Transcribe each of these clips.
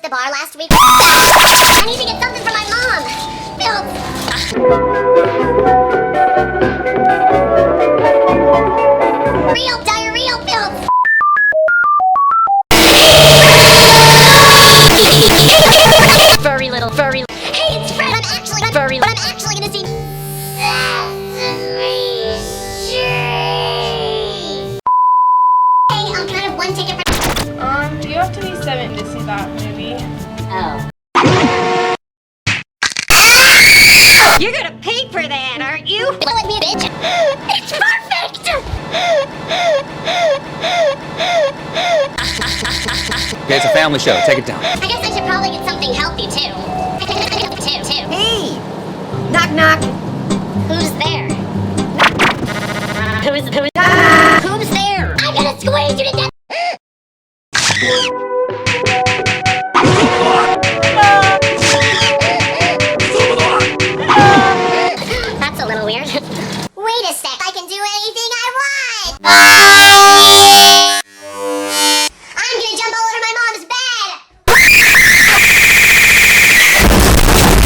the bar last week? I need to get something for my mom. Real diarrhea pills. Furry little furry. Hey, it's Fred. I'm actually furry, but I'm actually gonna see. Hey, can I have one ticket for? You have to be 7 to see that movie. Oh. You're gonna pay for that, aren't you? Play with me, bitch. It's perfect. Okay, it's a family show. Take it down. I guess I should probably get something healthy too. Hey! Knock knock! Who's there? Who's there? I'm gonna squeeze you to death. That's a little weird. Wait a sec, I can do anything I want! I'm gonna jump all over my mom's bed!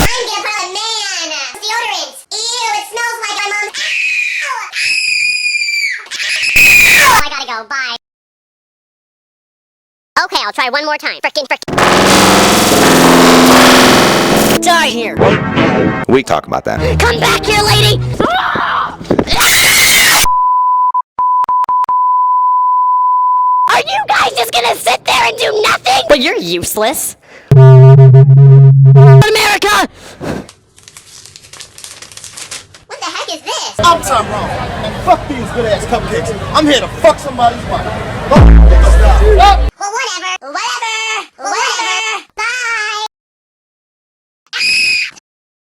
I'm gonna put a man! Deodorant! Ew, it smells like my mom's. Ow! I gotta go, bye. Okay, I'll try one more time. Frickin'. Die here! We talk about that. Come back here, lady! Are you guys just gonna sit there and do nothing? Well, you're useless. America! What the heck is this? I'm Tom Brown, and fuck these good ass cupcakes. I'm here to fuck somebody's wife. Well, whatever.